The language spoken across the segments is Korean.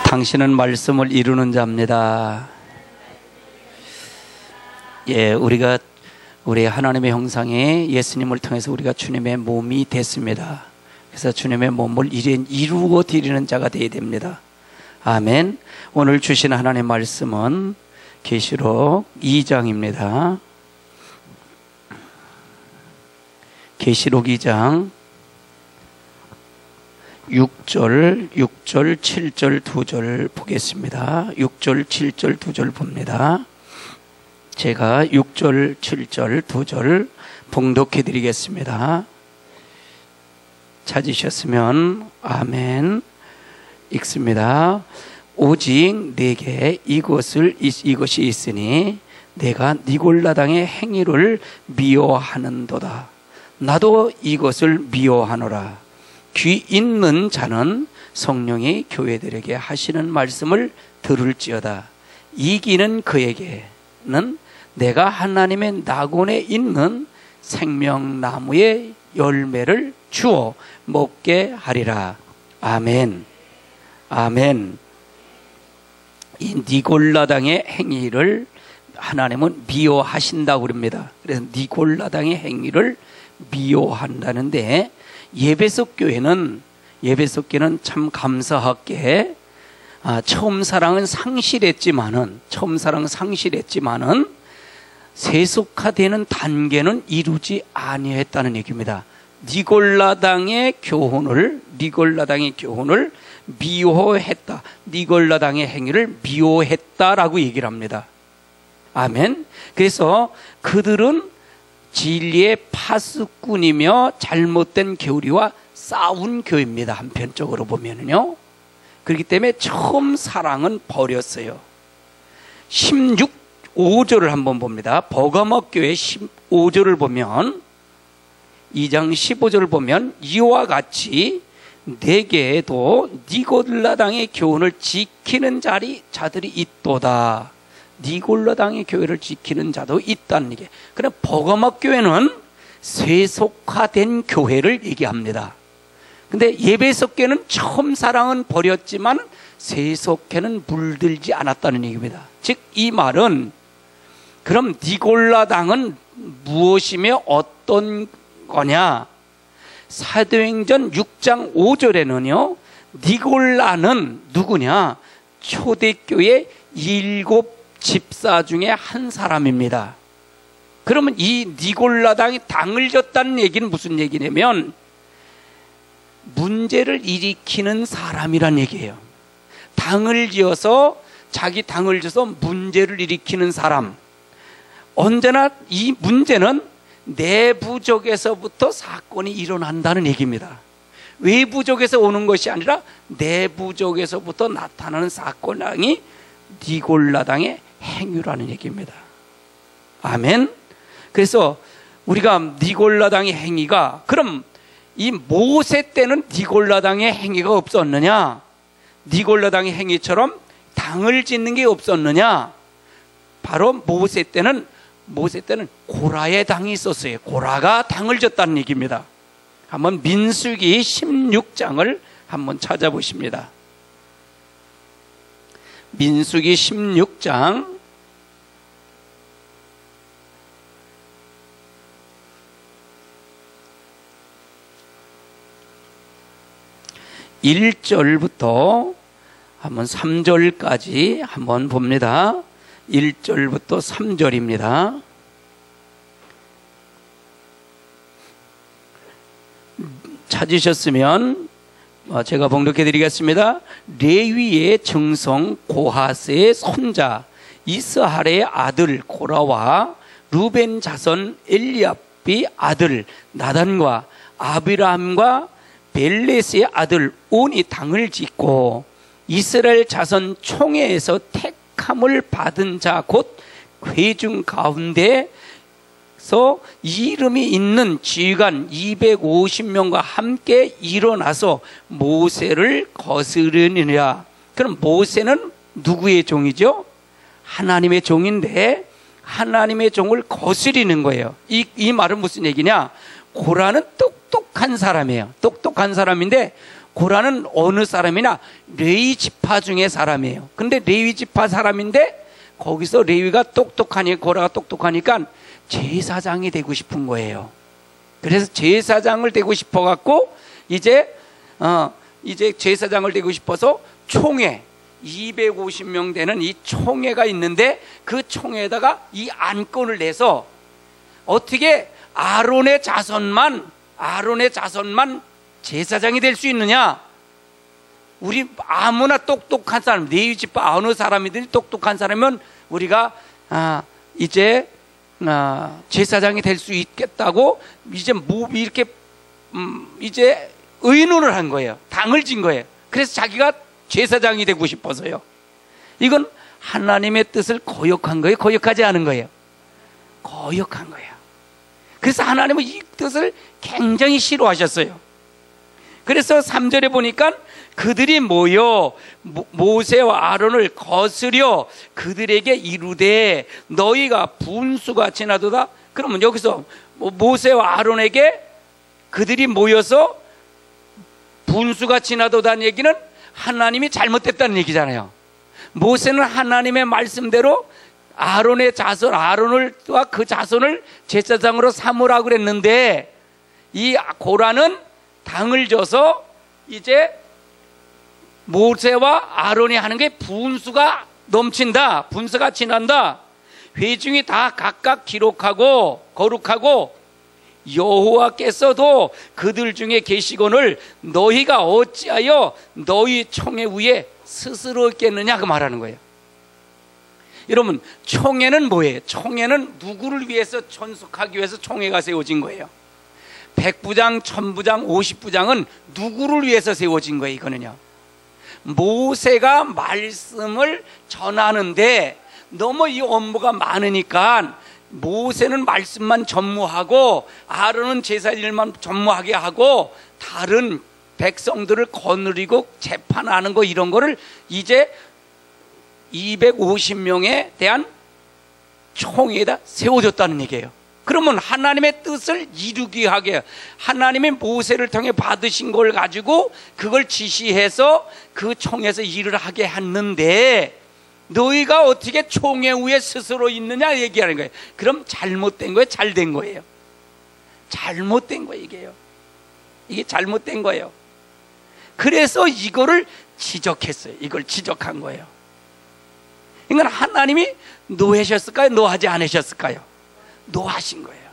당신은 말씀을 이루는 자입니다. 예, 우리 하나님의 형상에 예수님을 통해서 우리가 주님의 몸이 됐습니다. 그래서 주님의 몸을 이루어 드리는 자가 되어야 됩니다. 아멘. 오늘 주신 하나님의 말씀은 계시록 2장입니다. 계시록 2장 6절, 7절, 2절 보겠습니다. 6절, 7절, 2절 봅니다. 제가 6절, 7절, 2절 봉독해 드리겠습니다. 찾으셨으면 아멘. 읽습니다. 오직 내게 이것이 있으니 내가 니골라당의 행위를 미워하는도다. 나도 이것을 미워하노라. 귀 있는 자는 성령이 교회들에게 하시는 말씀을 들을지어다. 이기는 그에게는 내가 하나님의 낙원에 있는 생명나무의 열매를 주어 먹게 하리라. 아멘. 아멘. 이 니골라당의 행위를 하나님은 미워하신다고 그럽니다. 그래서 니골라당의 행위를 미워한다는데 예배석 교회는 참 감사하게 처음 사랑은 상실했지만은 세속화되는 단계는 이루지 아니했다는 얘기입니다. 니골라당의 교훈을 미워했다. 니골라당의 행위를 미워했다라고 얘기를 합니다. 아멘. 그래서 그들은 진리의 파수꾼이며 잘못된 교리와 싸운 교회입니다. 한편적으로 보면은요. 그렇기 때문에 처음 사랑은 버렸어요. 5절을 한번 봅니다. 버가모 교회 15절을 보면 2장 15절을 보면 이와 같이 내게도 니골라당의 교훈을 지키는 자들이 있도다. 니골라당의 교회를 지키는 자도 있다는 얘기예요. 그럼 버가모 교회는 세속화된 교회를 얘기합니다. 근데 예배석 교회는 처음 사랑은 버렸지만 세속회는 물들지 않았다는 얘기입니다. 즉 이 말은 그럼 니골라당은 무엇이며 어떤 거냐? 사도행전 6장 5절에는요 니골라는 누구냐? 초대교회 7 집사 중에 한 사람입니다. 그러면 이 니골라당이 당을 졌다는 얘기는 무슨 얘기냐면 문제를 일으키는 사람이란 얘기예요. 자기 당을 지어서 문제를 일으키는 사람. 언제나 이 문제는 내부적에서부터 사건이 일어난다는 얘기입니다. 외부적에서 오는 것이 아니라 내부적에서부터 나타나는 사건이 니골라당의 행위라는 얘기입니다. 아멘. 그래서 우리가 니골라당의 행위가 그럼 이 모세 때는 니골라당의 행위가 없었느냐? 니골라당의 행위처럼 당을 짓는 게 없었느냐? 바로 모세 때는 고라의 당이 있었어요. 고라가 당을 졌다는 얘기입니다. 한번 민수기 16장을 한번 찾아보십니다. 민수기 16장 1절부터 한번 3절까지 한번 봅니다. 1절부터 3절입니다. 찾으셨으면 제가 봉독해 드리겠습니다. 레위의 증손 고하스의 손자 이스할의 아들 고라와 루벤 자손 엘리압의 아들 나단과 아비람과 벨렛의 아들 온이 당을 짓고 이스라엘 자손 총회에서 택함을 받은 자 곧 회중 가운데서 이름이 있는 지휘관 250명과 함께 일어나서 모세를 거스르느니라. 그럼 모세는 누구의 종이죠? 하나님의 종인데 하나님의 종을 거스리는 거예요. 이 말은 무슨 얘기냐? 고라는 똑똑한 사람이에요. 똑똑한 사람인데 고라는 어느 사람이냐? 레위 지파 중에 사람이에요. 근데 레위 지파 사람인데 거기서 레위가 고라가 똑똑하니까 제사장이 되고 싶은 거예요. 그래서 제사장을 되고 싶어 갖고 이제 제사장을 되고 싶어서 총회 250명 되는 이 총회가 있는데 그 총회에다가 이 안건을 내서 어떻게 아론의 자손만 제사장이 될 수 있느냐? 우리 아무나 똑똑한 사람, 레위 지파 어느 사람이든 똑똑한 사람이면 우리가 이제 제사장이 될 수 있겠다고 이제 이렇게 이제 의논을 한 거예요. 당을 진 거예요. 그래서 자기가 제사장이 되고 싶어서요. 이건 하나님의 뜻을 거역한 거예요? 거역하지 않은 거예요? 거역한 거예요. 그래서 하나님은 이 뜻을 굉장히 싫어하셨어요. 그래서 3절에 보니까 그들이 모여 모세와 아론을 거스려 그들에게 이르되 너희가 분수가 지나도다. 그러면 여기서 모세와 아론에게 그들이 모여서 분수가 지나도다는 얘기는 하나님이 잘못됐다는 얘기잖아요. 모세는 하나님의 말씀대로 아론의 자손, 아론과 그 자손을 제사장으로 삼으라고 그랬는데 이 고라는 당을 줘서 이제 모세와 아론이 하는 게 분수가 넘친다, 분수가 지난다. 회중이 다 각각 기록하고 거룩하고 여호와께서도 그들 중에 계시거늘 너희가 어찌하여 너희 총회 위에 스스로 있겠느냐 그 말하는 거예요. 여러분, 총회는 뭐예요? 총회는 누구를 위해서 존속하기 위해서 총회가 세워진 거예요. 100부장, 1000부장, 50부장은 누구를 위해서 세워진 거예요? 이거는요, 모세가 말씀을 전하는데 너무 이 업무가 많으니까 모세는 말씀만 전무하고 아론은 제사일만 전무하게 하고 다른 백성들을 거느리고 재판하는 거 이런 거를 이제 250명에 대한 총회에다 세워줬다는 얘기예요. 그러면 하나님의 뜻을 이루게 하게, 하나님의 모세를 통해 받으신 걸 가지고 그걸 지시해서 그 총회에서 일을 하게 했는데 너희가 어떻게 총회 위에 스스로 있느냐 얘기하는 거예요. 그럼 잘못된 거예요? 잘된 거예요? 잘못된 거예요. 이게 잘못된 거예요. 그래서 이거를 지적했어요. 이걸 지적한 거예요. 이건 하나님이 노하셨을까요? 노하지 않으셨을까요? 노하신 거예요.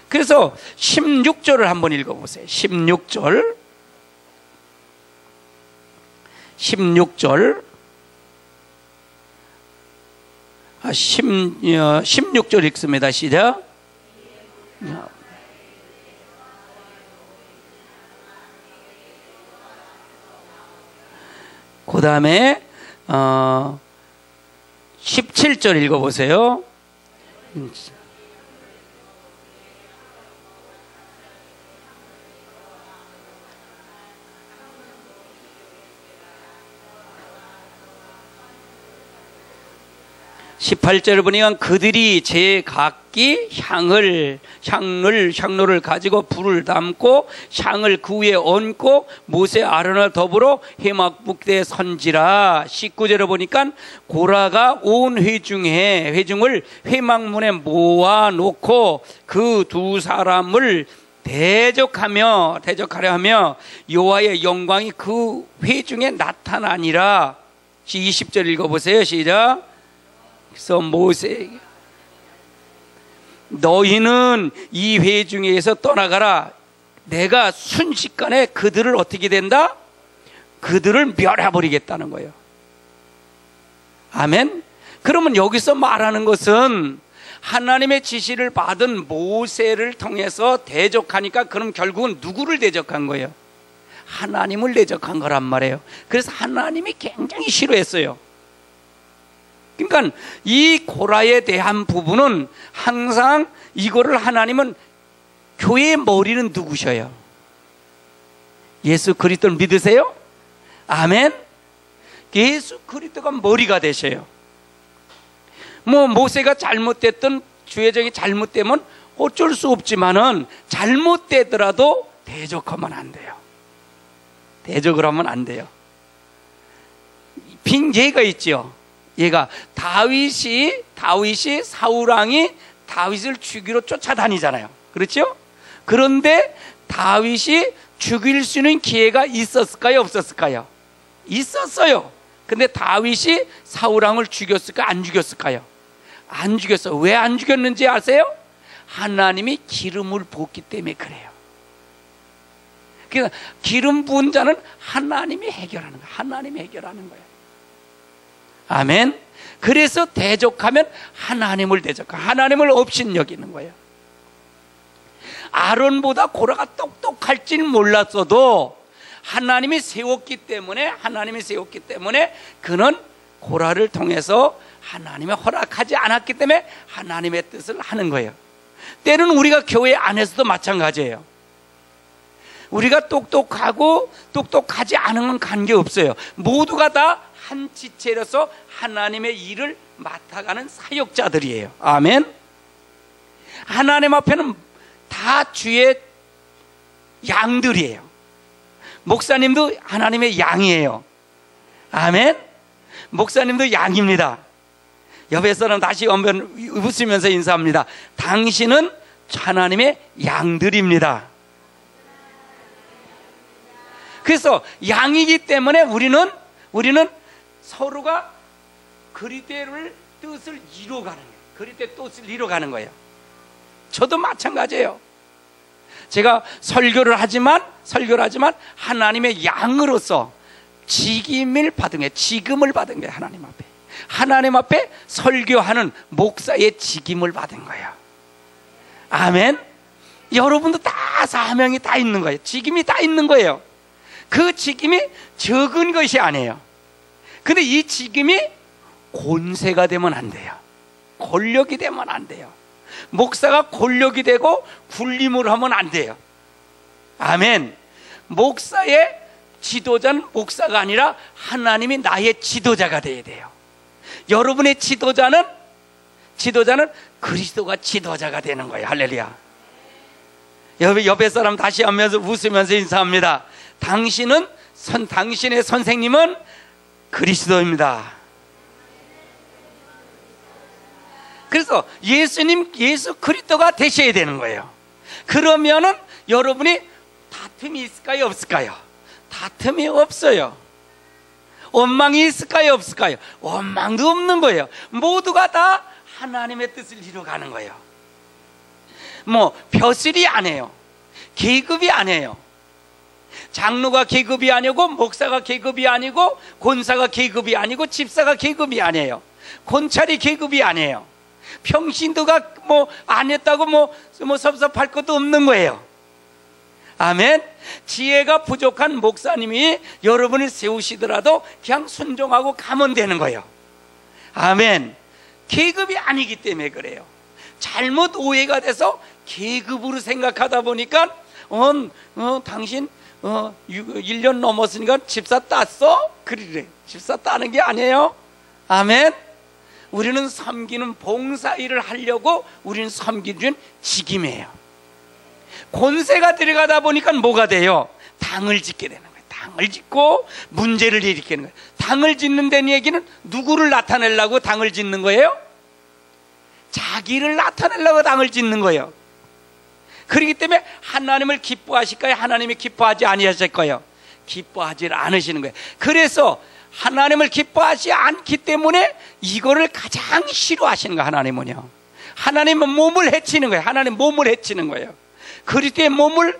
그래서 16절을 한번 읽어보세요. 16절 16절 읽습니다. 시작. 그 다음에 17절 읽어보세요. 18절을 보니까 그들이 제각기 향로를 가지고 불을 담고 향을 그 위에 얹고 모세 아론을 더불어 회막목대에 선지라. 19절을 보니까 고라가 온 회중을 회막문에 모아놓고 그 두 사람을 대적하려 하며 여호와의 영광이 그 회중에 나타나니라. 20절 읽어보세요. 시작. 그래서 모세에게 너희는 이 회중에서 떠나가라. 내가 순식간에 그들을 어떻게 된다? 그들을 멸해버리겠다는 거예요. 아멘. 그러면 여기서 말하는 것은 하나님의 지시를 받은 모세를 통해서 대적하니까 그럼 결국은 누구를 대적한 거예요? 하나님을 대적한 거란 말이에요. 그래서 하나님이 굉장히 싫어했어요. 그러니까 이 고라에 대한 부분은 항상 이거를 하나님은 교회의 머리는 누구셔요? 예수 그리스도를 믿으세요? 아멘. 예수 그리스도가 머리가 되셔요. 모세가 잘못됐던 주의정이 잘못되면 어쩔 수 없지만은 잘못되더라도 대적하면 안 돼요. 대적을 하면 안 돼요. 빈 예가 있죠. 얘가 다윗이 사울 왕이 다윗을 죽이러 쫓아다니잖아요. 그렇죠? 그런데 다윗이 죽일 수 있는 기회가 있었을까요? 없었을까요? 있었어요. 근데 다윗이 사울 왕을 죽였을까? 안 죽였을까요? 안 죽였어요. 왜 안 죽였는지 아세요? 하나님이 기름을 부었기 때문에 그래요. 그러니까 기름 부은 자는 하나님이 해결하는 거예요. 하나님이 해결하는 거예요. 아멘. 그래서 대적하면 하나님을 대적하고 하나님을 업신여기는 거예요. 아론보다 고라가 똑똑할지는 몰랐어도 하나님이 세웠기 때문에 그는 고라를 통해서 하나님의 허락하지 않았기 때문에 하나님의 뜻을 하는 거예요. 때로는 우리가 교회 안에서도 마찬가지예요. 우리가 똑똑하고 똑똑하지 않은 건 관계없어요. 모두가 다 한 지체로서 하나님의 일을 맡아가는 사역자들이에요. 아멘. 하나님 앞에는 다 주의 양들이에요. 목사님도 하나님의 양이에요. 아멘. 목사님도 양입니다. 옆에 사람 다시 웃으면서 인사합니다. 당신은 하나님의 양들입니다. 그래서 양이기 때문에 우리는 서로가 그리스도의 뜻을 이루어가는 거예요. 그리스도의 뜻을 이루어가는 거예요. 저도 마찬가지예요. 제가 설교를 하지만 하나님의 양으로서 직임을 받은 거예요. 지금을 받은 거예요. 하나님 앞에 설교하는 목사의 직임을 받은 거예요. 아멘. 여러분도 다 사명이 다 있는 거예요. 직임이 다 있는 거예요. 그 직임이 적은 것이 아니에요. 근데 이 직임이 권세가 되면 안 돼요. 권력이 되면 안 돼요. 목사가 권력이 되고 군림을 하면 안 돼요. 아멘. 목사의 지도자는 목사가 아니라 하나님이 나의 지도자가 되어야 돼요. 여러분의 지도자는 그리스도가 지도자가 되는 거예요. 할렐루야. 옆에 사람 다시 하면서 웃으면서 인사합니다. 당신의 선생님은 그리스도입니다. 그래서 예수 그리스도가 되셔야 되는 거예요. 그러면은 여러분이 다툼이 있을까요? 없을까요? 다툼이 없어요. 원망이 있을까요? 없을까요? 원망도 없는 거예요. 모두가 다 하나님의 뜻을 이루어가는 거예요. 벼슬이 아니에요. 계급이 아니에요. 장로가 계급이 아니고 목사가 계급이 아니고 권사가 계급이 아니고 집사가 계급이 아니에요. 권찰이 계급이 아니에요. 평신도가 안 했다고 섭섭할 것도 없는 거예요. 아멘. 지혜가 부족한 목사님이 여러분을 세우시더라도 그냥 순종하고 가면 되는 거예요. 아멘. 계급이 아니기 때문에 그래요. 잘못 오해가 돼서 계급으로 생각하다 보니까 당신 1년 넘었으니까 집사 땄어? 그래. 집사 따는 게 아니에요. 아멘. 우리는 섬기는 봉사일을 하려고 우리는 섬기는 직임이에요. 권세가 들어가다 보니까 뭐가 돼요? 당을 짓게 되는 거예요. 당을 짓고 문제를 일으키는 거예요. 당을 짓는다는 얘기는 누구를 나타내려고 당을 짓는 거예요? 자기를 나타내려고 당을 짓는 거예요. 그렇기 때문에 하나님을 기뻐하실까요? 하나님이 기뻐하지 아니하실 거예요? 기뻐하지 않으시는 거예요. 그래서 하나님을 기뻐하지 않기 때문에 이거를 가장 싫어하시는 거예요. 하나님은요. 하나님은 몸을 해치는 거예요. 하나님 몸을 해치는 거예요. 그리스도의 몸을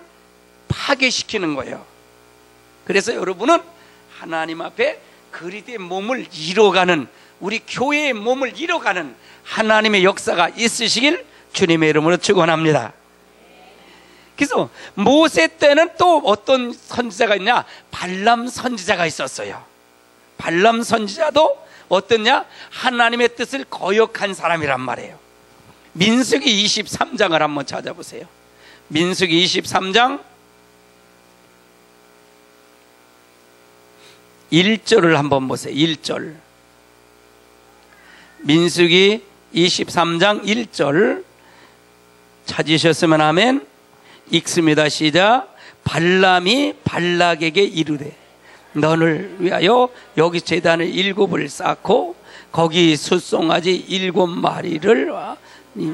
파괴시키는 거예요. 그래서 여러분은 하나님 앞에 그리스도의 몸을 이뤄가는, 우리 교회의 몸을 이뤄가는 하나님의 역사가 있으시길 주님의 이름으로 축원합니다. 그래서 모세 때는 또 어떤 선지자가 있냐? 발람 선지자가 있었어요. 발람 선지자도 어떠냐? 하나님의 뜻을 거역한 사람이란 말이에요. 민수기 23장을 한번 찾아보세요. 민수기 23장 1절을 한번 보세요. 1절. 민수기 23장 1절 찾으셨으면 아멘. 읽습니다. 시작. 발람이 발락에게 이르되 너를 위하여 여기 제단을 7을 쌓고 거기 숫송아지 7마리를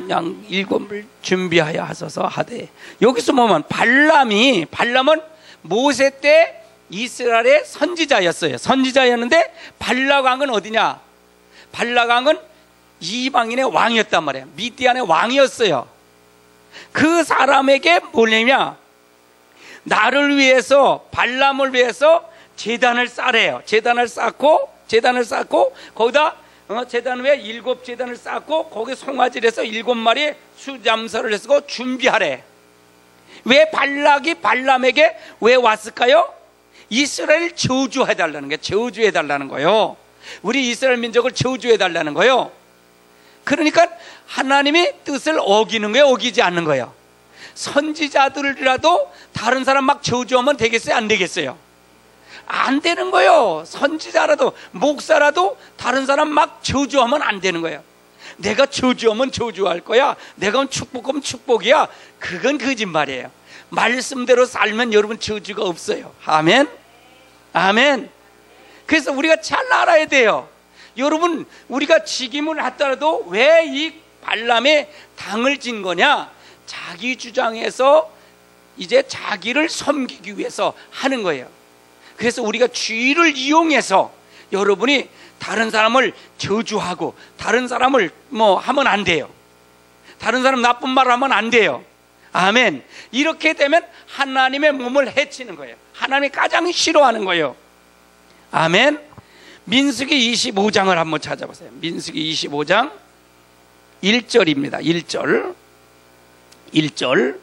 양 7을 준비하여 하소서 하되, 여기서 보면 발람은 모세 때 이스라엘의 선지자였어요. 선지자였는데 발락왕은 어디냐? 발락왕은 이방인의 왕이었단 말이에요. 미디안의 왕이었어요. 그 사람에게 뭐냐면 나를 위해서, 발람을 위해서 제단을 쌓래요. 제단을 쌓고 거기다 제단 위에 7제단을 쌓고 거기 송아지를 해서 7마리의 수잠소를 해서 준비하래. 왜 발락이 발람에게 왜 왔을까요? 이스라엘을 저주해달라는 거예요. 저주해달라는 거예요. 우리 이스라엘 민족을 저주해달라는 거예요. 그러니까 하나님의 뜻을 어기는 거예요, 어기지 않는 거예요. 선지자들이라도 다른 사람 막 저주하면 되겠어요, 안 되겠어요? 안 되는 거예요. 선지자라도 목사라도 다른 사람 막 저주하면 안 되는 거예요. 내가 저주하면 저주할 거야, 내가 축복하면 축복이야, 그건 거짓말이에요. 말씀대로 살면 여러분 저주가 없어요. 아멘? 아멘. 그래서 우리가 잘 알아야 돼요. 여러분, 우리가 직임을 하더라도 왜 이 발람의 당을 진 거냐? 자기 주장에서 이제 자기를 섬기기 위해서 하는 거예요. 그래서 우리가 쥐를 이용해서 여러분이 다른 사람을 저주하고 다른 사람을 뭐 하면 안 돼요. 다른 사람 나쁜 말 하면 안 돼요. 아멘. 이렇게 되면 하나님의 몸을 해치는 거예요. 하나님이 가장 싫어하는 거예요. 아멘. 민수기 25장을 한번 찾아보세요. 민수기 25장 1절입니다. 1절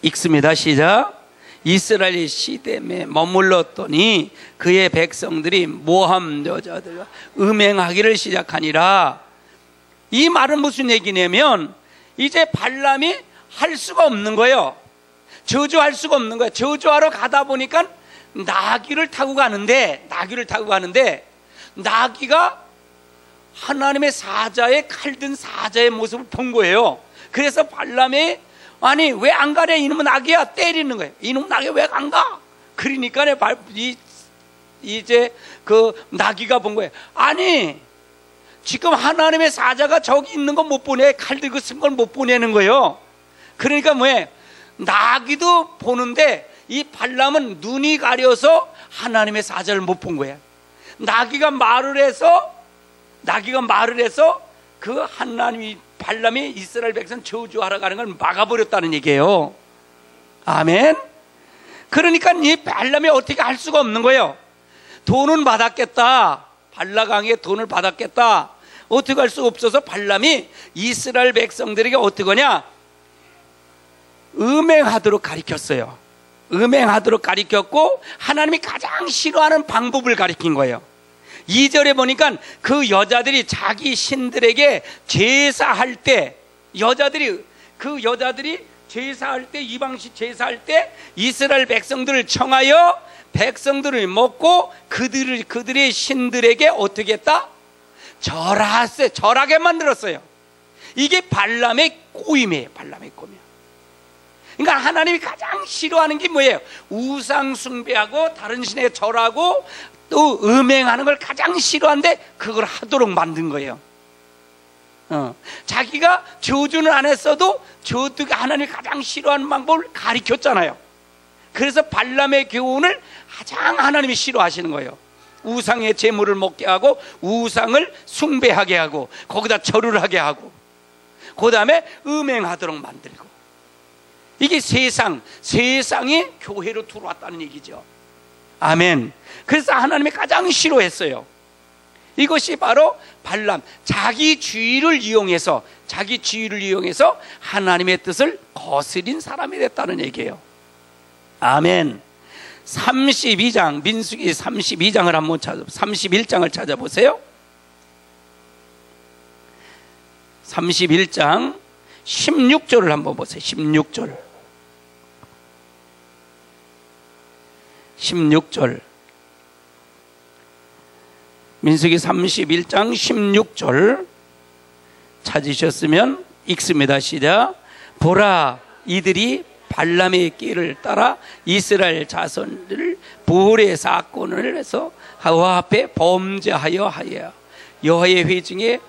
읽습니다. 시작. 이스라엘이 시뎀에 머물렀더니 그의 백성들이 모함 여자들과 음행하기를 시작하니라. 이 말은 무슨 얘기냐면 이제 발람이 할 수가 없는 거예요. 저주할 수가 없는 거예요. 저주하러 가다 보니까 나귀를 타고 가는데 나귀가 하나님의 사자의 칼든 사자의 모습을 본 거예요. 그래서 발람이 아니 왜 안 가래? 이놈은 나귀야, 때리는 거예요. 이놈 나귀 왜 안 가? 그러니까 이제 그 나귀가 본 거예요. 아니 지금 하나님의 사자가 저기 있는 거 못 보내, 칼 들고 쓴 걸 못 보내는 거예요. 그러니까 뭐예요? 나귀도 보는데 이 발람은 눈이 가려서 하나님의 사자를 못 본 거예요. 나귀가 말을 해서 그 하나님이 발람이 이스라엘 백성 저주하러 가는 걸 막아버렸다는 얘기예요. 아멘. 그러니까 이 발람이 어떻게 할 수가 없는 거예요. 돈은 받았겠다, 발락왕의 돈을 받았겠다. 어떻게 할 수가 없어서 발람이 이스라엘 백성들에게 어떻게 하냐, 음행하도록 가르쳤어요. 음행하도록 가르쳤고 하나님이 가장 싫어하는 방법을 가르친 거예요. 2절에 보니까 그 여자들이 자기 신들에게 제사할 때, 여자들이 제사할 때, 이방식 제사할 때 이스라엘 백성들을 청하여 백성들을 먹고 그들의 신들에게 어떻게 했다? 절하게 만들었어요. 이게 발람의 꼬임이에요. 발람의 꼬임. 그러니까 하나님이 가장 싫어하는 게 뭐예요? 우상 숭배하고 다른 신에 절하고 또 음행하는 걸 가장 싫어하는데 그걸 하도록 만든 거예요. 자기가 저주는 안 했어도 저주가 하나님이 가장 싫어하는 방법을 가르쳤잖아요. 그래서 발람의 교훈을 가장 하나님이 싫어하시는 거예요. 우상의 제물을 먹게 하고 우상을 숭배하게 하고 거기다 절을 하게 하고 그 다음에 음행하도록 만들고, 이게 세상이 교회로 들어왔다는 얘기죠. 아멘. 그래서 하나님이 가장 싫어했어요. 이것이 바로 발람, 자기 지위를 이용해서 하나님의 뜻을 거스린 사람이 됐다는 얘기예요. 아멘. 32장, 민수기 32장을 한번 31장을 찾아보세요. 31장 16절을 한번 보세요. 16절. 민수기 31장 16절 찾으셨으면 읽습니다. 시작. 보라, 이들이 발람의 길을 따라 이스라엘 자손들을 볼의 사건을 해서 여호와 앞에 범죄하여 하여 여호와의 회중에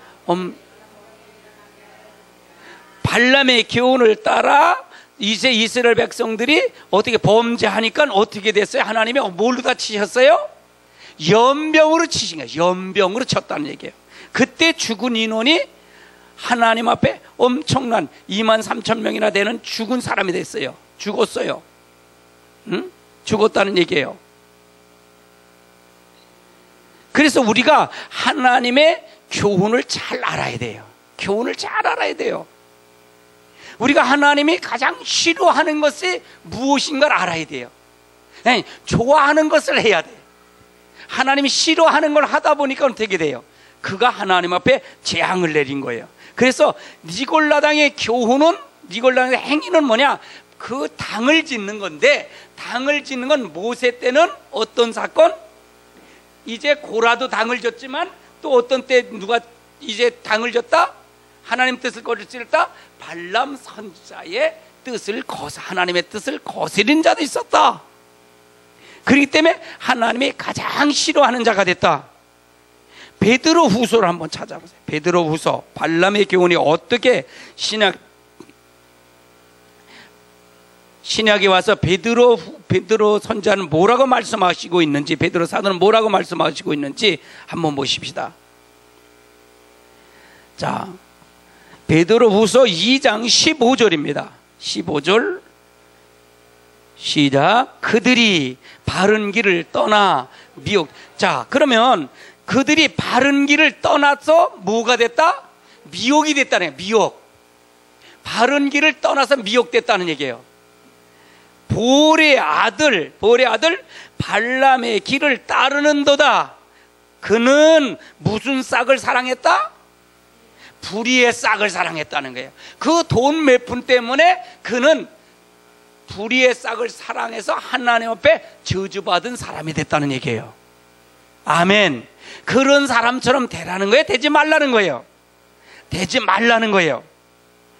발람의 교훈을 따라 이제 이스라엘 백성들이 어떻게 범죄하니까 어떻게 됐어요? 하나님이 뭘로 다 치셨어요? 연병으로 치신 거예요. 연병으로 쳤다는 얘기예요. 그때 죽은 인원이 하나님 앞에 엄청난 23,000명이나 되는 죽은 사람이 됐어요. 죽었어요. 응? 죽었다는 얘기예요. 그래서 우리가 하나님의 교훈을 잘 알아야 돼요. 교훈을 잘 알아야 돼요. 우리가 하나님이 가장 싫어하는 것이 무엇인가를 알아야 돼요. 아니, 좋아하는 것을 해야 돼요. 하나님이 싫어하는 걸 하다 보니까 어떻게 돼요? 그가 하나님 앞에 재앙을 내린 거예요. 그래서 니골라당의 교훈은, 니골라당의 행위는 뭐냐? 그 당을 짓는 건데, 당을 짓는 건 모세 때는 어떤 사건? 이제 고라도 당을 졌지만 또 어떤 때 누가 이제 당을 졌다? 하나님 뜻을 거스렸다? 발람 선지자의 뜻을 하나님의 뜻을 거스린 자도 있었다. 그렇기 때문에 하나님이 가장 싫어하는 자가 됐다. 베드로 후서를 한번 찾아보세요. 베드로 후서, 발람의 교훈이 어떻게 신약에 와서 베드로 선지자는 뭐라고 말씀하시고 있는지, 베드로 사도는 뭐라고 말씀하시고 있는지 한번 보십시다. 자, 베드로 후서 2장 15절입니다. 15절 시작. 그들이 바른 길을 떠나 미혹. 자, 그러면 그들이 바른 길을 떠나서 뭐가 됐다? 미혹이 됐다는 거예요. 미혹. 바른 길을 떠나서 미혹됐다는 얘기예요. 볼의 아들 발람의 길을 따르는도다. 그는 무슨 싹을 사랑했다? 불의의 싹을 사랑했다는 거예요. 그 돈 몇 푼 때문에 그는 불의의 싹을 사랑해서 하나님 앞에 저주받은 사람이 됐다는 얘기예요. 아멘. 그런 사람처럼 되라는 거예요? 되지 말라는 거예요? 되지 말라는 거예요.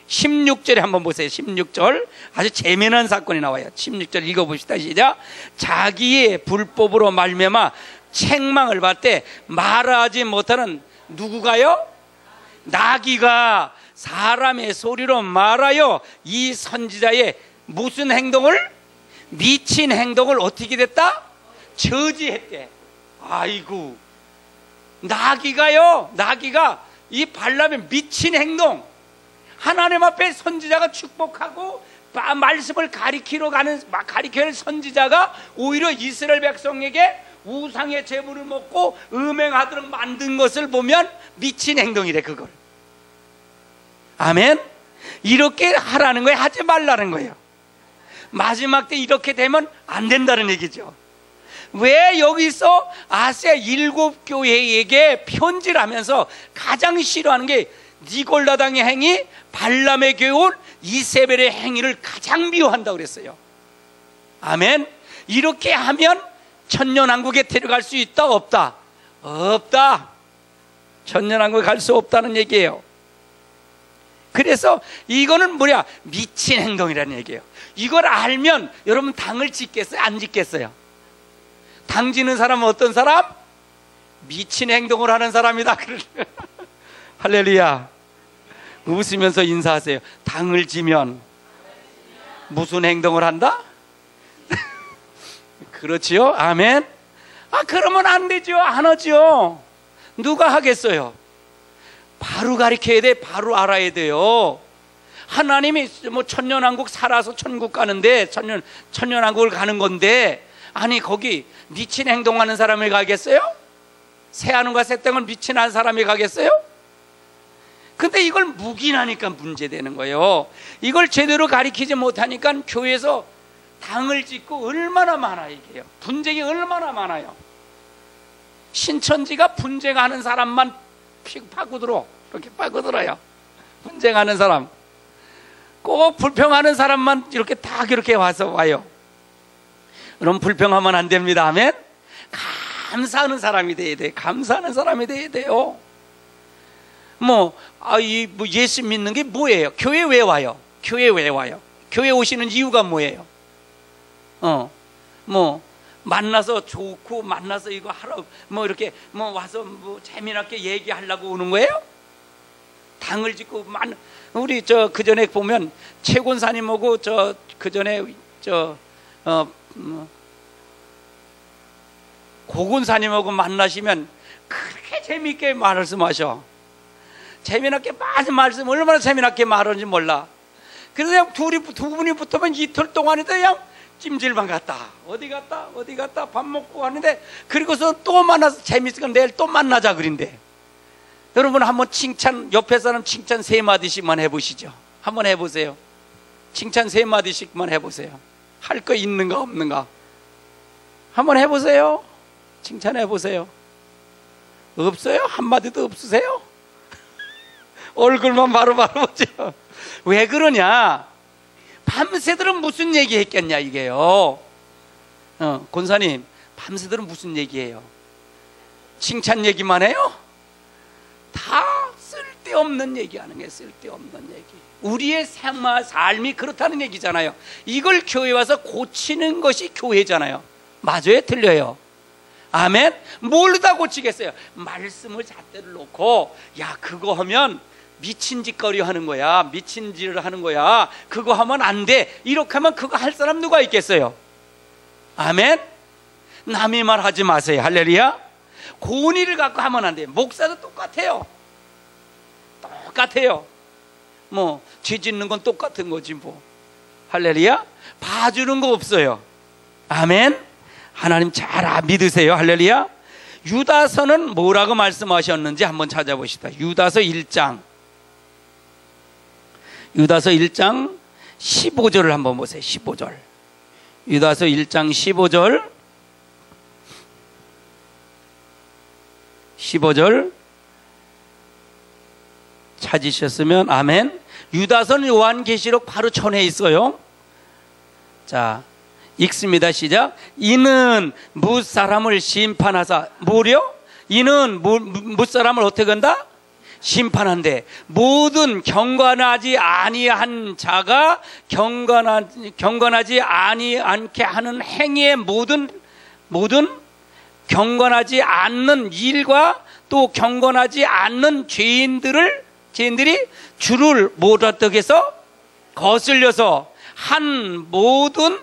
16절에 한번 보세요. 16절 아주 재미난 사건이 나와요. 16절 읽어봅시다. 시작. 자기의 불법으로 말미암아 책망을 받을 때 말하지 못하는 누구가요? 나귀가 사람의 소리로 말하여 이 선지자의 무슨 행동을? 미친 행동을 어떻게 됐다? 저지했대. 아이고, 나귀가 이 발람의 미친 행동, 하나님 앞에 선지자가 축복하고 말씀을 가리키러 가는 선지자가 오히려 이스라엘 백성에게 우상의 제물을 먹고 음행하도록 만든 것을 보면 미친 행동이래. 그걸. 아멘. 이렇게 하라는 거예요? 하지 말라는 거예요? 마지막 때 이렇게 되면 안 된다는 얘기죠. 왜 여기서 아시아 7교회에게 편지를 하면서 가장 싫어하는 게 니골라당의 행위, 발람의 교훈, 이세벨의 행위를 가장 미워한다고 그랬어요. 아멘. 이렇게 하면 천년왕국에 데려갈 수 있다 없다? 없다. 천년왕국에 갈 수 없다는 얘기예요. 그래서 이거는 뭐냐? 미친 행동이라는 얘기예요. 이걸 알면 여러분 당을 짓겠어요? 안 짓겠어요? 당 지는 사람은 어떤 사람? 미친 행동을 하는 사람이다. 할렐루야. 웃으면서 인사하세요. 당을 지면 무슨 행동을 한다? 그렇지요? 아멘. 그러면 안 되죠. 안 하죠. 누가 하겠어요? 바로 가르쳐야 돼. 바로 알아야 돼요. 하나님이 뭐 천년왕국 살아서 천국 가는데 천년왕국을 가는 건데, 아니 거기 미친 행동하는 사람이 가겠어요? 새하늘과 새 땅을 미친한 사람이 가겠어요? 근데 이걸 묵인하니까 문제되는 거예요. 이걸 제대로 가르치지 못하니까 교회에서 당을 짓고 얼마나 많아요. 이게요. 분쟁이 얼마나 많아요. 신천지가 분쟁하는 사람만 파고들어. 이렇게 파고들어요. 분쟁하는 사람. 꼭 불평하는 사람만 이렇게 딱 이렇게 와요. 그럼 불평하면 안 됩니다. 아멘. 감사하는 사람이 돼야 돼. 감사하는 사람이 돼야 돼요. 예수 믿는 게 뭐예요? 교회 왜 와요? 교회 왜 와요? 교회 오시는 이유가 뭐예요? 뭐 만나서 좋고 만나서 이거 하러 뭐 이렇게 뭐 와서 뭐 재미나게 얘기하려고 오는 거예요? 당을 짓고 우리 그 전에 보면 최곤사님하고 그 전에 고군사님하고 만나시면 그렇게 재미있게 말씀하셔. 재미나게 말씀 얼마나 재미나게 말하는지 몰라. 그래서 그냥 두 분이 붙으면 이틀 동안에도 그냥 찜질방 갔다 어디 갔다 밥 먹고 하는데, 그리고서 또 만나서 재밌으니까 내일 또 만나자 그린대. 여러분 한번 칭찬, 옆에 사람 칭찬 3마디씩만 해보시죠. 한번 해보세요. 칭찬 3마디씩만 해보세요. 할 거 있는가 없는가 한번 해보세요. 칭찬해보세요. 없어요? 한마디도 없으세요? 얼굴만 바로바로 보죠. 왜 그러냐? 밤새들은 무슨 얘기 했겠냐 이게요. 권사님 밤새들은 무슨 얘기해요? 칭찬 얘기만 해요? 다 쓸데없는 얘기하는 게 쓸데없는 얘기. 우리의 삶이 그렇다는 얘기잖아요. 이걸 교회 와서 고치는 것이 교회잖아요. 맞아요? 틀려요? 아멘? 뭘로 다 고치겠어요? 말씀을 잣대를 놓고 야 그거 하면 미친 짓거리 하는 거야, 미친 짓을 하는 거야, 그거 하면 안 돼, 이렇게 하면 그거 할 사람 누가 있겠어요? 아멘? 남의 말 하지 마세요. 할렐루야. 고의를 갖고 하면 안 돼요. 목사도 똑같아요. 뭐 죄 짓는 건 똑같은 거지 뭐. 할렐루야. 봐주는 거 없어요. 아멘. 하나님 잘 믿으세요. 할렐루야. 유다서는 뭐라고 말씀하셨는지 한번 찾아보시다. 유다서 1장 15절을 한번 보세요. 15절. 유다서 1장 15절 찾으셨으면 아멘. 유다서는 요한계시록 바로 전에 있어요. 자, 읽습니다. 시작. 이는 무사람을 심판하사 뭐려? 이는 무사람을 어떻게 한다? 심판한대. 모든 경건하지 아니한 자가 경건하지 아니않게 하는 행위의 모든 경건하지 않는 일과 또 경건하지 않는 죄인들이 주를 못 어떻게 해서 거슬려서 한 모든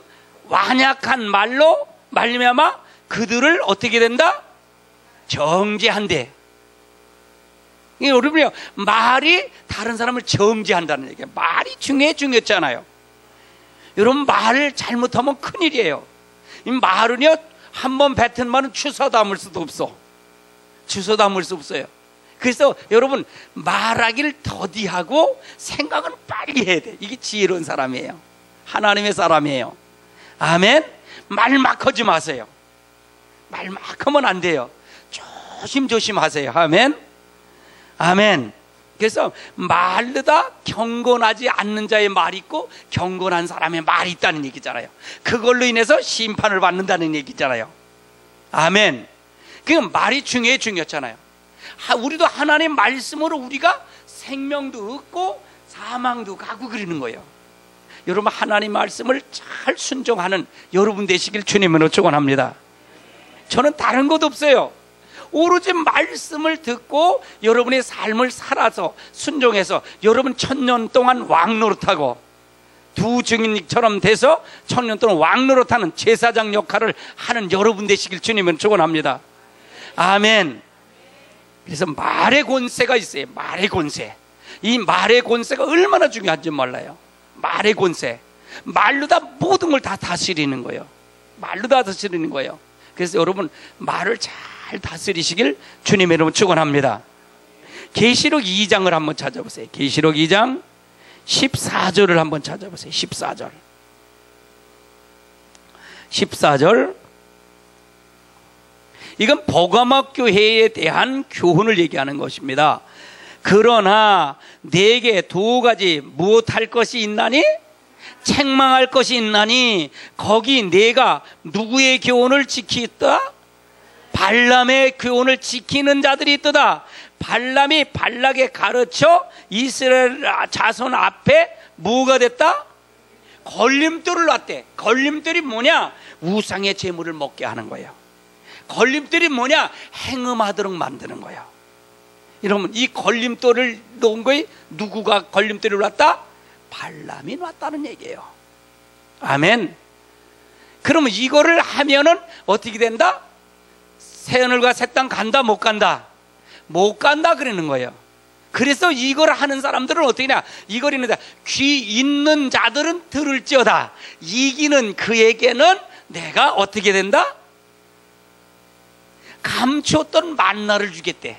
완약한 말로 말미암아 그들을 어떻게 된다? 정죄한대. 여러분요, 말이 다른 사람을 정죄한다는 얘기예요. 말이 중요했잖아요. 여러분 말 잘못하면 큰일이에요. 이 말은요, 한번 뱉은 말은 주워 담을 수도 없어. 주워 담을 수 없어요. 그래서 여러분 말하기를 더디하고 생각은 빨리 해야 돼. 이게 지혜로운 사람이에요. 하나님의 사람이에요. 아멘. 말 막 하지 마세요. 말 막 하면 안 돼요. 조심조심 하세요. 아멘. 아멘. 그래서 말르다 경건하지 않는 자의 말이 있고 경건한 사람의 말이 있다는 얘기잖아요. 그걸로 인해서 심판을 받는다는 얘기잖아요. 아멘. 그 말이 중요했잖아요. 우리도 하나님 말씀으로 우리가 생명도 얻고 사망도 가고 그러는 거예요. 여러분 하나님 말씀을 잘 순종하는 여러분 되시길 주님으로 축원합니다. 저는 다른 것 없어요. 오로지 말씀을 듣고 여러분의 삶을 살아서 순종해서 여러분 1000년 동안 왕노릇하고 두 증인처럼 돼서 1000년 동안 왕노릇하는 제사장 역할을 하는 여러분 되시길 주님은 축원합니다. 아멘. 그래서 말의 권세가 있어요. 말의 권세. 이 말의 권세가 얼마나 중요한지 몰라요. 말의 권세. 말로 다 모든 걸 다 다스리는 거예요. 말로 다 다스리는 거예요. 그래서 여러분 말을 잘 다스리시길 주님의 이름으로 축원합니다. 계시록 2장을 한번 찾아보세요. 계시록 2장 14절을 한번 찾아보세요. 14절. 이건 버가모 교회에 대한 교훈을 얘기하는 것입니다. 그러나 내게 두 가지 무엇할 것이 있나니? 책망할 것이 있나니 거기 내가 누구의 교훈을 지키다? 발람의 교훈을 지키는 자들이 있도다. 발람이 발락에 가르쳐 이스라엘 자손 앞에 뭐가 됐다? 걸림돌을 놨대. 걸림돌이 뭐냐? 우상의 제물을 먹게 하는 거예요. 걸림돌이 뭐냐? 행음하도록 만드는 거예요. 여러분, 이 걸림돌을 놓은 거에 누구가 걸림돌을 놨다? 발람이 놨다는 얘기예요. 아멘. 그러면 이거를 하면은 어떻게 된다? 새하늘과 새 땅 간다, 못 간다? 못 간다 그러는 거예요. 그래서 이걸 하는 사람들은 어떻게 하냐? 이걸 있는데 귀 있는 자들은 들을지어다. 이기는 그에게는 내가 어떻게 된다? 감추었던 만나를 주겠대.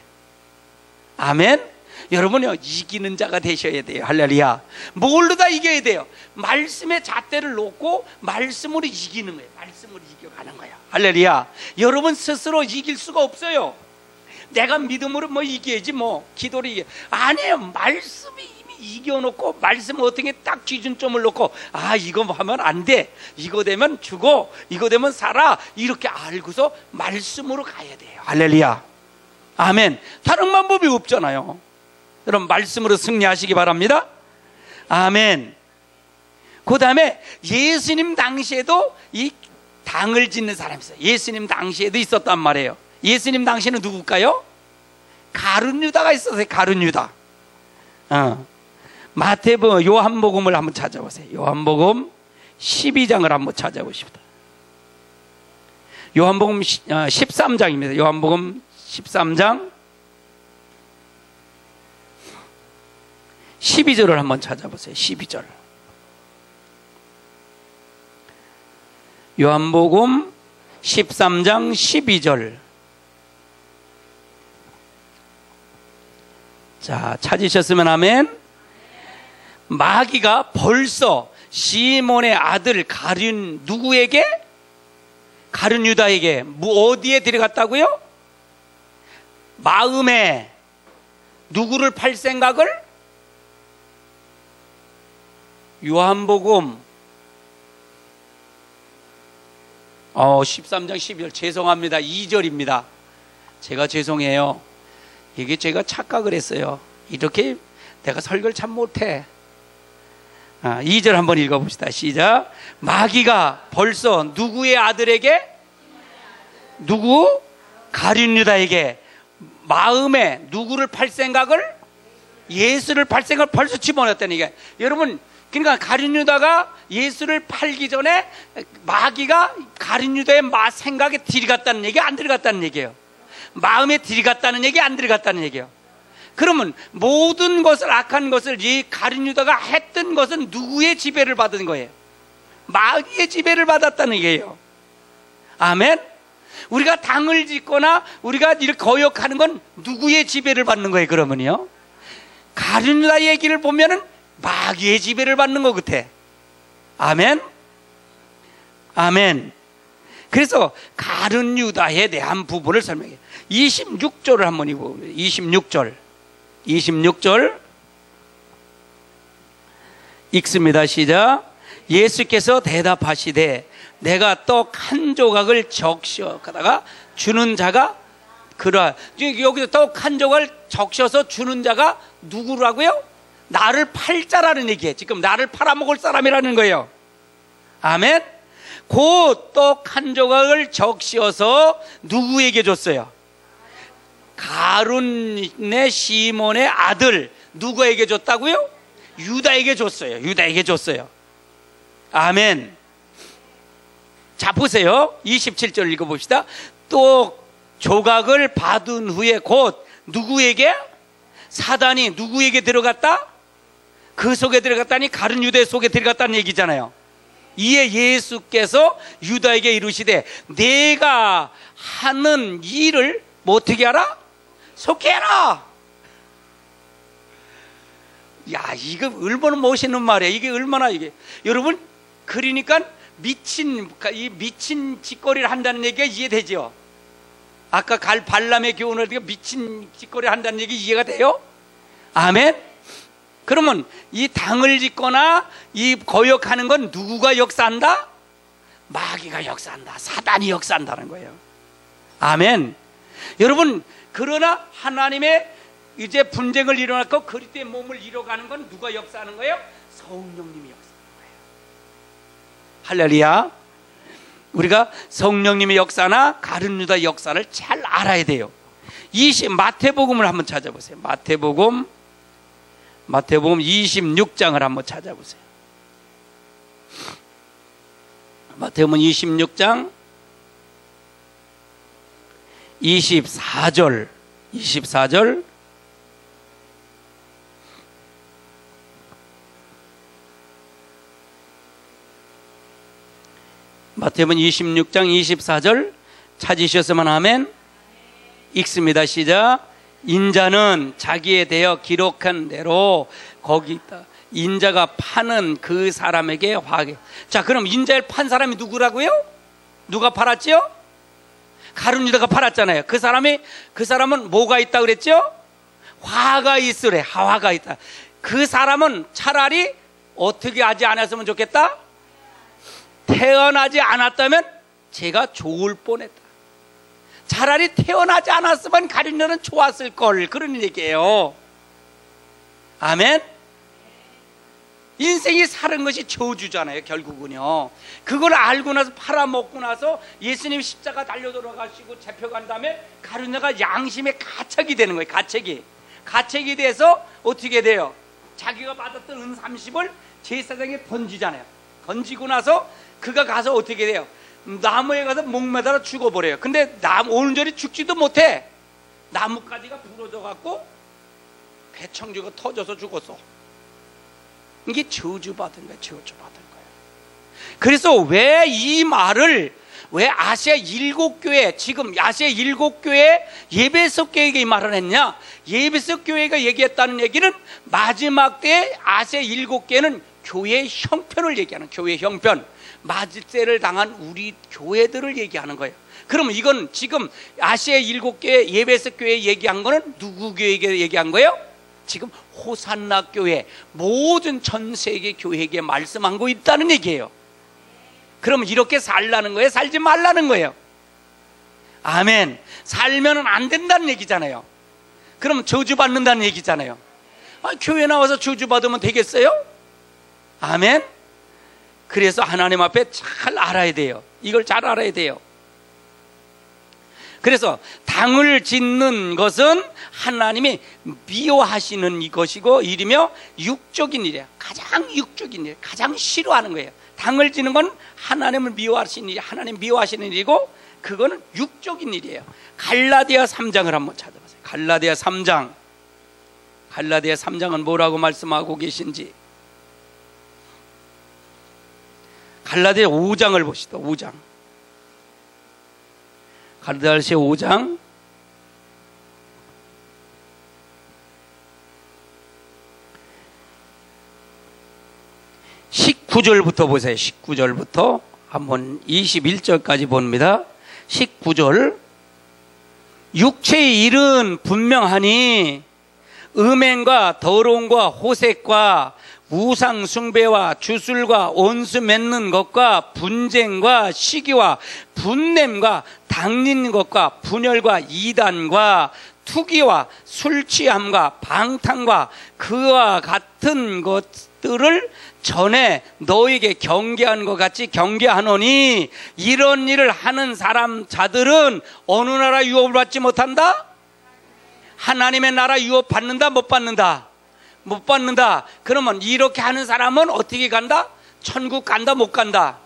아멘. 여러분요, 이기는 자가 되셔야 돼요. 할렐루야. 뭘로 다 이겨야 돼요? 말씀의 잣대를 놓고 말씀으로 이기는 거예요. 말씀으로 이겨가는 거예요. 할렐루야. 여러분 스스로 이길 수가 없어요. 내가 믿음으로 뭐 이겨야지, 뭐 기도로 이겨. 아니에요. 말씀이 이미 이겨놓고, 말씀을 어떻게 딱 기준점을 놓고, 아 이거 하면 안 돼, 이거 되면 죽어, 이거 되면 살아, 이렇게 알고서 말씀으로 가야 돼요. 할렐루야. 아멘. 다른 방법이 없잖아요. 여러분, 말씀으로 승리하시기 바랍니다. 아멘. 그 다음에 예수님 당시에도 이 당을 짓는 사람이 있어요. 예수님 당시에도 있었단 말이에요. 예수님 당시에는 누굴까요? 가룟 유다가 있었어요. 가룟 유다. 마태복음, 요한복음을 한번 찾아보세요. 요한복음 12장을 한번 찾아보십시다. 요한복음 13장입니다. 요한복음 13장 12절을 한번 찾아보세요. 12절. 요한복음 13장 12절. 자, 찾으셨으면 아멘. 마귀가 벌써 시몬의 아들 가룟 누구에게? 가룟 유다에게 어디에 들어갔다고요? 마음에 누구를 팔 생각을? 요한복음 13장 12절. 죄송합니다. 2절입니다. 제가 죄송해요. 이게 제가 착각을 했어요. 이렇게 내가 설교를 참 못해. 2절 한번 읽어봅시다. 시작. 마귀가 벌써 누구의 아들에게? 누구? 가룟 유다에게 마음에 누구를 팔 생각을? 예수를 팔 생각을 벌써 집어넣었다는 얘기예요. 여러분, 그러니까 가룟 유다가 예수를 팔기 전에 마귀가 가룟 유다의 생각에 들어갔다는 얘기, 안 들어갔다는 얘기예요. 마음에 들어갔다는 얘기, 안 들어갔다는 얘기예요. 그러면 모든 것을, 악한 것을 이 가룟 유다가 했던 것은 누구의 지배를 받은 거예요? 마귀의 지배를 받았다는 얘기예요. 아멘. 우리가 당을 짓거나 우리가 이렇게 거역하는 건 누구의 지배를 받는 거예요? 그러면요, 가룟 유다 얘기를 보면은 마귀의 지배를 받는 것 같아. 아멘. 아멘. 그래서 가룟 유다에 대한 부분을 설명해요. 26절을 한번 읽어보세요. 26절 읽습니다. 시작. 예수께서 대답하시되 내가 떡 한 조각을 적셔다가 주는 자가 그러하. 여기서 떡 한 조각을 적셔서 주는 자가 누구라고요? 나를 팔 자라는 얘기예요. 지금 나를 팔아먹을 사람이라는 거예요. 아멘. 그 떡 한 조각을 적셔서 누구에게 줬어요? 가룟의 시몬의 아들 누구에게 줬다고요? 유다에게 줬어요. 유다에게 줬어요. 아멘. 자, 보세요. 27절 읽어봅시다. 또 조각을 받은 후에 곧 누구에게? 사단이 누구에게 들어갔다? 그 속에 들어갔다니 가룟 유다 속에 들어갔다는 얘기잖아요. 이에 예수께서 유다에게 이르시되 내가 하는 일을 뭐 어떻게 하라? 속히 해라. 야, 이거 얼마나 멋있는 말이야. 이게 얼마나, 이게 여러분, 그러니까 미친 짓거리를 한다는 얘기가 이해되죠? 아까 발람의 교훈을 듣고 미친 짓거리를 한다는 얘기 이해가 돼요? 아멘. 그러면 이 당을 짓거나 이 거역하는 건 누구가 역사한다? 마귀가 역사한다. 사단이 역사한다는 거예요. 아멘. 여러분, 그러나 하나님의 이제 분쟁을 일어났고 그리스도의 몸을 이뤄가는 건 누가 역사하는 거예요? 성령님이 역사하는 거예요. 할렐루야. 우리가 성령님의 역사나 가룟 유다 역사를 잘 알아야 돼요. 마태복음을 한번 찾아보세요. 마태복음 26장을 한번 찾아보세요. 마태복음 26장 24절 마태복음 26장 24절 찾으셨으면 아멘. 읽습니다. 시작. 인자는 자기에 대하여 기록한 대로 거기 있다. 인자가 파는 그 사람에게 화하게. 자, 그럼 인자를 판 사람이 누구라고요? 누가 팔았지요? 가룟 유다가 팔았잖아요. 그 사람은 뭐가 있다 그랬죠? 화가 있으래. 화가 있다. 그 사람은 차라리 어떻게 하지 않았으면 좋겠다? 태어나지 않았다면 제가 좋을 뻔했다. 차라리 태어나지 않았으면 가룟 유다는 좋았을 걸. 그런 얘기예요. 아멘. 인생이 사는 것이 저주잖아요. 결국은요. 그걸 알고 나서 팔아먹고 나서 예수님 십자가 달려 돌아가시고 잡혀간 다음에 가룟 유다가 양심의 가책이 되는 거예요. 가책이 돼서 어떻게 돼요? 자기가 받았던 은 30을 제사장에 던지잖아요. 던지고 나서 그가 가서 어떻게 돼요? 나무에 가서 목매달아 죽어버려요. 근데 온전히 죽지도 못해. 나뭇가지가 부러져 갖고 배청주가 터져서 죽었어. 이게 저주받은 거예요. 그래서 왜 이 말을, 왜 아시아 7교회, 지금 아시아 7교회 예배석 교회에게 이 말을 했냐? 예배석 교회가 얘기했다는 얘기는 마지막 때에 아시아 7교회는 교회의 형편을 얘기하는, 교회의 형편, 맞을세를 당한 우리 교회들을 얘기하는 거예요. 그럼 이건 지금 아시아 7교회 예배석 교회 얘기한 거는 누구 교회에게 얘기한 거예요? 지금 호산나 교회, 모든 전 세계 교회에게 말씀한 거 있다는 얘기예요. 그러면 이렇게 살라는 거예요? 살지 말라는 거예요? 아멘. 살면은 안 된다는 얘기잖아요. 그럼 저주받는다는 얘기잖아요. 교회 나와서 저주받으면 되겠어요? 아멘. 그래서 하나님 앞에 잘 알아야 돼요. 이걸 잘 알아야 돼요. 그래서 당을 짓는 것은 하나님이 미워하시는 것이고 일이며 육적인 일이에요. 가장 육적인 일, 가장 싫어하는 거예요. 당을 짓는 건 하나님을 미워하시는 일, 하나님 미워하시는 일이고 그거는 육적인 일이에요. 갈라디아 3장을 한번 찾아보세요. 갈라디아 3장은 뭐라고 말씀하고 계신지. 갈라디아 5장을 보시죠. 5장. 갈라디아 5장 19절부터 보세요. 19절부터 한번 21절까지 봅니다. 19절. 육체의 일은 분명하니 음행과 더러움과 호색과 우상 숭배와 주술과 원수 맺는 것과 분쟁과 시기와 분냄과 당린 것과 분열과 이단과 투기와 술 취함과 방탕과 그와 같은 것들을 전에 너에게 경계한 것 같이 경계하노니 이런 일을 하는 자들은 어느 나라 유업을 받지 못한다? 하나님의 나라 유업 받는다? 못 받는다? 못 받는다. 그러면 이렇게 하는 사람은 어떻게 간다? 천국 간다? 못 간다?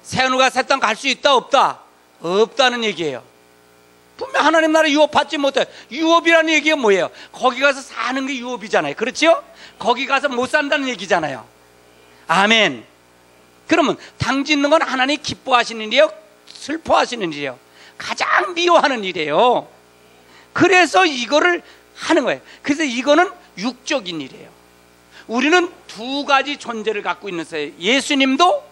새하늘과 새 땅 갈 수 있다? 없다? 없다는 얘기예요. 분명 하나님 나라 유업 받지 못해. 유업이라는 얘기가 뭐예요? 거기 가서 사는 게 유업이잖아요. 그렇죠? 거기 가서 못 산다는 얘기잖아요. 아멘. 그러면 당 짓는 건 하나님 기뻐하시는 일이에요? 슬퍼하시는 일이에요? 가장 미워하는 일이에요. 그래서 이거를 하는 거예요. 그래서 이거는 육적인 일이에요. 우리는 두 가지 존재를 갖고 있는 사이에요. 예수님도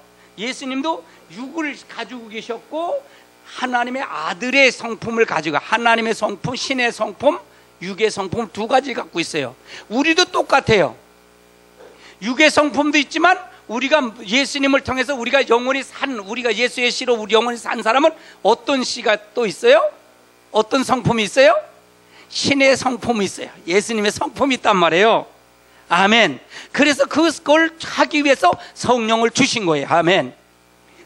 육을 가지고 계셨고 하나님의 아들의 성품을 가지고, 하나님의 성품, 신의 성품, 육의 성품 두 가지 갖고 있어요. 우리도 똑같아요. 육의 성품도 있지만 우리가 예수님을 통해서 우리가 예수의 씨로 우리 영원히 산 사람은 어떤 씨가 또 있어요? 어떤 성품이 있어요? 신의 성품이 있어요. 예수님의 성품이 있단 말이에요. 아멘. 그래서 그걸 하기 위해서 성령을 주신 거예요. 아멘.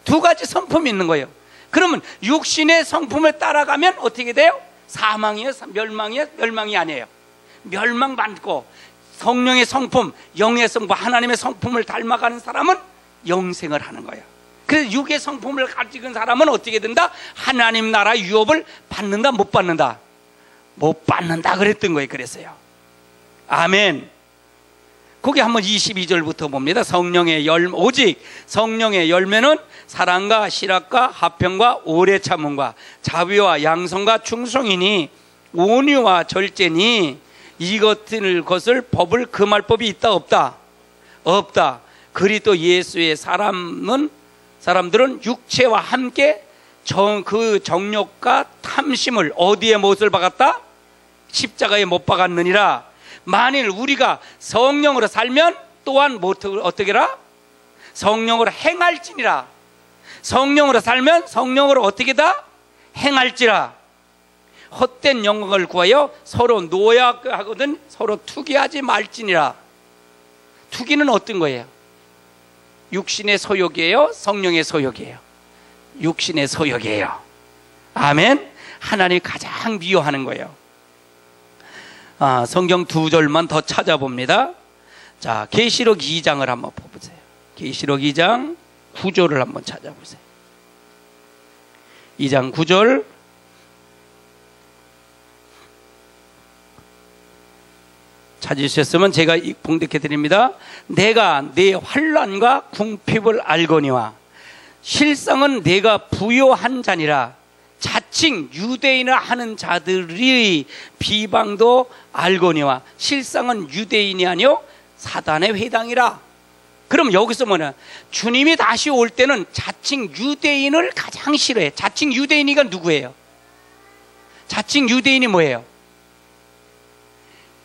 두 가지 성품이 있는 거예요. 그러면 육신의 성품을 따라가면 어떻게 돼요? 사망이에요? 멸망이에요? 멸망이 아니에요. 멸망받고 성령의 성품, 영의 성품, 하나님의 성품을 닮아가는 사람은 영생을 하는 거예요. 그래서 육의 성품을 가지고 사람은 어떻게 된다? 하나님 나라 유업을 받는다? 못 받는다? 못 받는다 그랬던 거예요. 그랬어요. 아멘. 거기 한번 22절부터 봅니다. 성령의 열매, 오직 성령의 열매는 사랑과 실학과 화평과 오래 참음과 자비와 양성과 충성이니 온유와 절제니 이것을 법을 금할 법이 있다 없다? 없다. 그리스도 예수의 사람들은 육체와 함께 그 정욕과 탐심을 어디에 못을 박았다? 십자가에 못 박았느니라. 만일 우리가 성령으로 살면 또한 어떻게라? 성령으로 행할지니라. 성령으로 살면 성령으로 어떻게다? 행할지라. 헛된 영광을 구하여 서로 노여하거든 서로 투기하지 말지니라. 투기는 어떤 거예요? 육신의 소욕이에요? 성령의 소욕이에요? 육신의 소욕이에요. 아멘. 하나님이 가장 미워하는 거예요. 성경 두 절만 더 찾아봅니다. 자, 계시록 2장을 한번 보세요. 계시록 2장 9절을 한번 찾아보세요. 2장 9절. 찾으셨으면 제가 봉독해 드립니다. 내가 내 환난과 궁핍을 알거니와 실상은 내가 부요한 자니라. 자칭 유대인을 하는 자들의 비방도 알거니와 실상은 유대인이 아니요 사단의 회당이라. 그럼 여기서 뭐냐? 주님이 다시 올 때는 자칭 유대인을 가장 싫어해. 자칭 유대인이가 누구예요? 자칭 유대인이 뭐예요?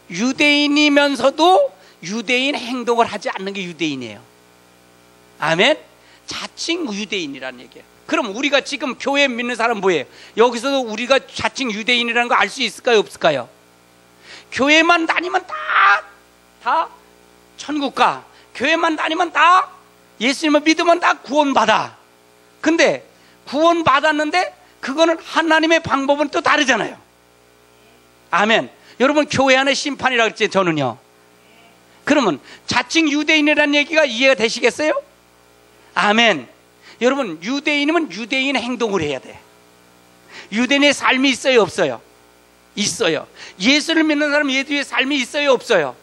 유대인이면서도 유대인 행동을 하지 않는 게 유대인이에요. 아멘? 자칭 유대인이라는 얘기예요. 그럼 우리가 지금 교회 믿는 사람 뭐예요? 여기서도 우리가 자칭 유대인이라는 거 알 수 있을까요? 없을까요? 교회만 다니면 다 천국 가. 교회만 다니면 다 예수님을 믿으면 다 구원받아. 근데 구원받았는데 그거는 하나님의 방법은 또 다르잖아요. 아멘. 여러분 교회 안에 심판이라고 했지 저는요. 그러면 자칭 유대인이라는 얘기가 이해가 되시겠어요? 아멘. 여러분 유대인이면 유대인 행동을 해야 돼. 유대인의 삶이 있어요 없어요? 있어요. 예수를 믿는 사람 예수의 삶이 있어요 없어요?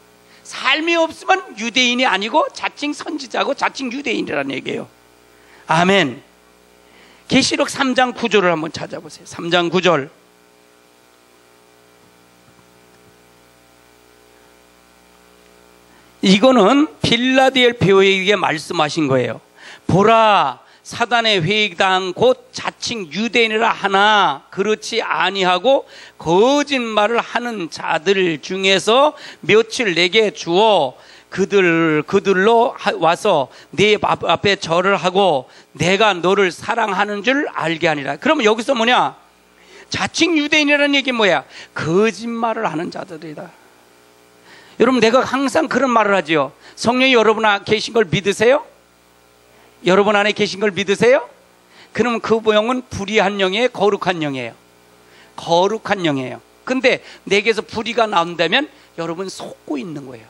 삶이 없으면 유대인이 아니고 자칭 선지자고 자칭 유대인이라는 얘기예요. 아멘. 계시록 3장 9절을 한번 찾아보세요. 3장 9절. 이거는 빌라델피아에게 말씀하신 거예요. 보라, 사단의 회당 곧 자칭 유대인이라 하나 그렇지 아니하고 거짓말을 하는 자들 중에서 며칠 내게 주어 그들로 와서 네 앞에 절을 하고 내가 너를 사랑하는 줄 알게 하니라. 그러면 여기서 뭐냐? 자칭 유대인이라는 얘기 뭐야? 거짓말을 하는 자들이다. 여러분 내가 항상 그런 말을 하지요. 성령이 여러분 안에 계신 걸 믿으세요? 여러분 안에 계신 걸 믿으세요? 그러면 그 영은 불의한 영이에요? 거룩한 영이에요? 거룩한 영이에요. 근데 내게서 불의가 나온다면 여러분 속고 있는 거예요.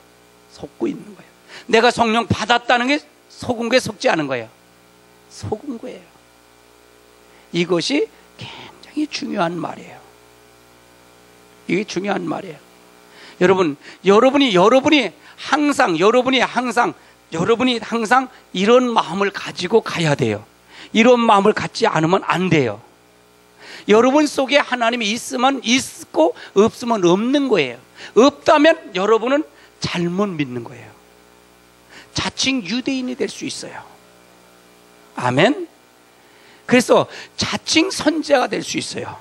속고 있는 거예요. 내가 성령 받았다는 게 속은 거에 속지 않은 거예요. 속은 거예요. 이것이 굉장히 중요한 말이에요. 이게 중요한 말이에요. 여러분이 항상 이런 마음을 가지고 가야 돼요. 이런 마음을 갖지 않으면 안 돼요. 여러분 속에 하나님이 있으면 있고 없으면 없는 거예요. 없다면 여러분은 잘못 믿는 거예요. 자칭 유대인이 될 수 있어요. 아멘. 그래서 자칭 선지자가 될 수 있어요.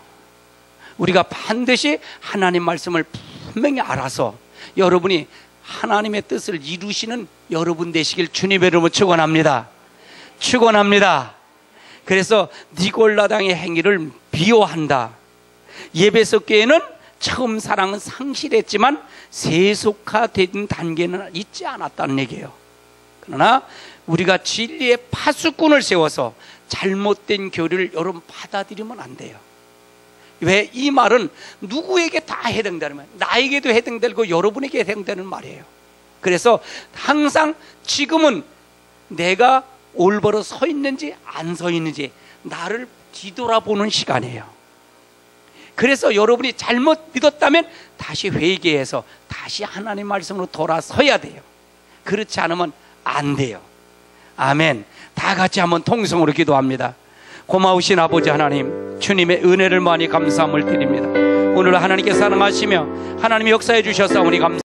우리가 반드시 하나님 말씀을 분명히 알아서 여러분이 하나님의 뜻을 이루시는 여러분 되시길 주님의 이름으로 축원합니다. 축원합니다. 그래서 니골라당의 행위를 비호한다. 예배소 교회는 처음 사랑은 상실했지만 세속화된 단계는 있지 않았다는 얘기예요. 그러나 우리가 진리의 파수꾼을 세워서 잘못된 교리를 여러분 받아들이면 안 돼요. 왜? 이 말은 누구에게 다 해당되는 말, 나에게도 해당되고 여러분에게 해당되는 말이에요. 그래서 항상 지금은 내가 올바로 서 있는지 안 서 있는지 나를 뒤돌아보는 시간이에요. 그래서 여러분이 잘못 믿었다면 다시 회개해서 다시 하나님 말씀으로 돌아서야 돼요. 그렇지 않으면 안 돼요. 아멘. 다 같이 한번 통성으로 기도합니다. 고마우신 아버지 하나님, 주님의 은혜를 많이 감사함을 드립니다. 오늘 하나님께 사랑하시며 하나님이 역사해 주셨사오니 감사합니다.